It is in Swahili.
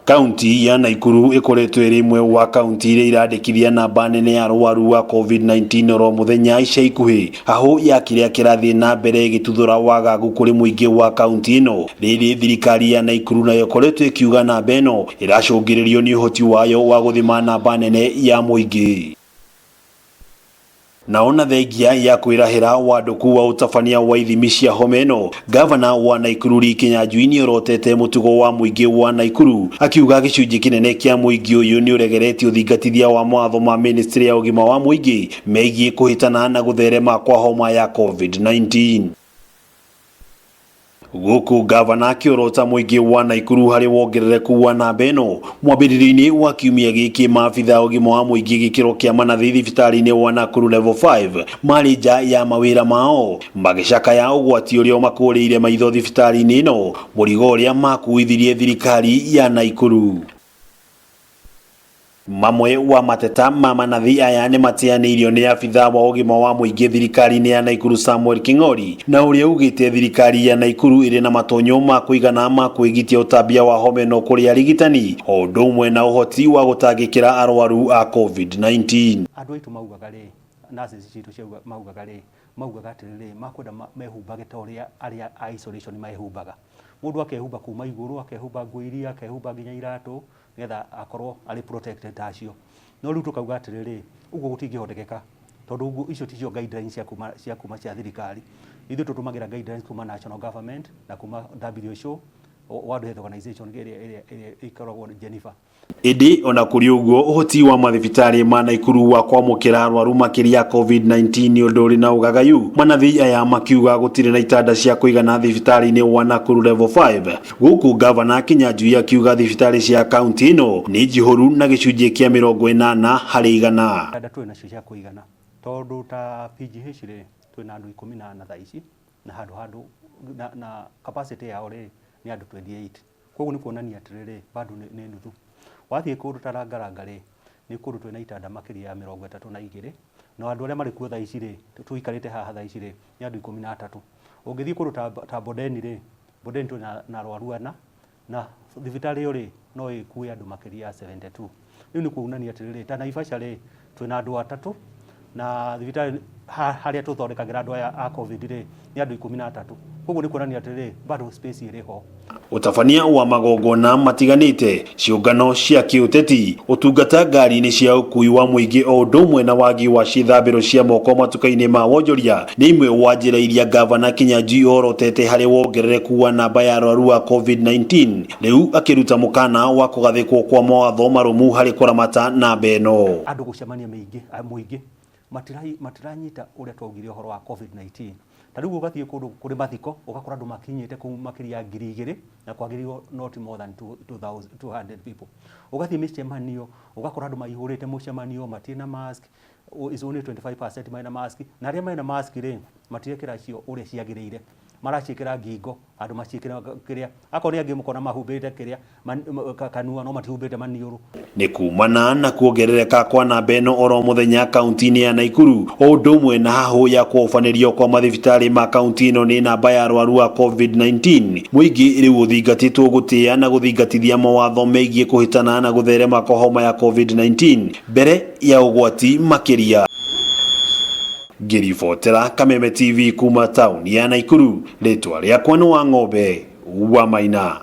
Kaunti ya Naikuru ikoretwo iri imwe wa kaunti iria irandikithia namba nene ya arwaru wa COVID-19 ro muthenya ica ikuhi aho ya kiria kirathii na mbere gituthura wagagu kuri muingi wa kaunti ino. Riri thirikari ya Naikuru nayo ikoretwo ikiuga namba ino iracungiririo ni uhoti wayo wa guthima namba nene ya muingi. Naona thengia ya kwirahira wanduku wa utabania wa ithimi cia homa ino, gavana wa Naikuru Kinyanjui niorotete mutugo wa muingi wa Naikuru akiuga gicunji kinene kia muingi uyu ni uregeretie uthingatithia wa mawatho ma ministry ya ugima wa muingi megie kuhitana na gutherema kwa homa ya COVID-19. Guku gavana ikiorota muingi wa Naikuru hari wongerereku wa namba ino mwambiririni wa kiumia giki maabitha ugima wa muingi gikiro kia manathi thibitari-ini wa Nakuru level 5 mari nja ya mawira mao magicaka ya ugwati uria makuriire maitho thibitari-ini ino murigo uria makuithirie thirikari ya Naikuru. Mamwe wa mateta ma manathi aya ni matianirio ni abitha wa ugima wa muingi thirikari-ini ya Naikuru Samuel King'ori na uria ugite thirikari ya Naikuru iri na matonyo ma kuigana ma kuigitia utambia wa homa ino kuri arigitani o undu umwe na uhoti wa gutangikira arwaru a COVID-19. Andu aitu maugaga ri nurses citu cia maugaga atiriri makwenda mehumbage ta uria aria isolation mehumbaga. Mundu akehumba kuma iguru akehumba nguiri akehumba nginya iratu getha akorwo ari protected acio. No riu tukauga atiriri uguo gutingihoteka tondu icio ticio guidelines cia kuma cia thirikari. Ithu tutumagira guidelines kuma national government na kuma WHO World Health Organization ĩrĩa ikoragwo Geneva. Indi ona kuri uguo uhoti wa mathibitari ma Naikuru wa kwamukira arwaru makiria COVID-19 undu uri na ugagayu manathi aya makiuga gutire na itanda cia kuigana thibitari-ini wa Nakuru level 5. Guku gavana Kinyanjui akiuga thibitari cia kaunti ino ni njihuru na gicunji kia 80 hari igana. Itanda twina cia kuigana tondu ta PGH ri twina andu 14 thaa ici na handu na capacity yao ri ni andu 28. Koguo ni kuonania atiriri bado ni nuthu. Wathie kundu tarangaranga ri ni kundu twina itanda makiria ya 32 na andu aria mari kuo thaa ici ri tuikarite haha thaa ici ri ni andu 13. Ungithie kundu ta bodeni ri bodeni twina na arwaru ana na thibitari yo ri no ikue andu makiria 72. Riu ni kuonania atiriri ta Naivasha ri twina andu 3 na thibitari haria tuthondekagira andu aya a COVID ri ni andu 13. Koguo ni kuonania atiriri bado space iriho. Utabania wa magongona matiganite, ciungano cia kiuteti, utungata ngari-ini cia ukui wa muingi o undu umwe na wagi wa cithambiro cia moko matuka-ini ma wonjoria ni imwe wa njira iria gavana Kinyanjui orotete hari wongerereku wa namba ya arwaru wa COVID-19 riu akiruta mukana wa kugathikwo kwa mawatho marumu hari kuramata namba ino. Andu gucemania muingi matiranyita uria twaugire uhoro wa COVID-19. Tariu ugathie kundu kuri mathiko ugakora andu makinyite ku makiria 2,000 na kwagirirwo not more than 200 people. Ugathie micemanio ugakora andu maihurite mucemanio matina mask is only 25% maina mask na aria maina mask ri matirekera cio uria ciagiriire maracikira ngingo andu macikira kiria akori angi mukona mahumbite kiria kanua no matihumbite maniuru. Ni kumana na kwongerereka kwa namba ino oro muthenya kaunti-ini ya Naikuru o undu umwe na hahu ya kuofanirio kwa mathibitari ma kaunti ino ni namba ya arwaru wa COVID-19 muingi riu uthingatitwo gutia na guthingatithia mawatho megie kuhitana na gutherema kwa homa ya COVID-19 mbere ya ugwati makiria. Ngiribotera Kameme TV kuma town ya Naikuru, ritwa riakwa ni wa ng'ombe wa Maina.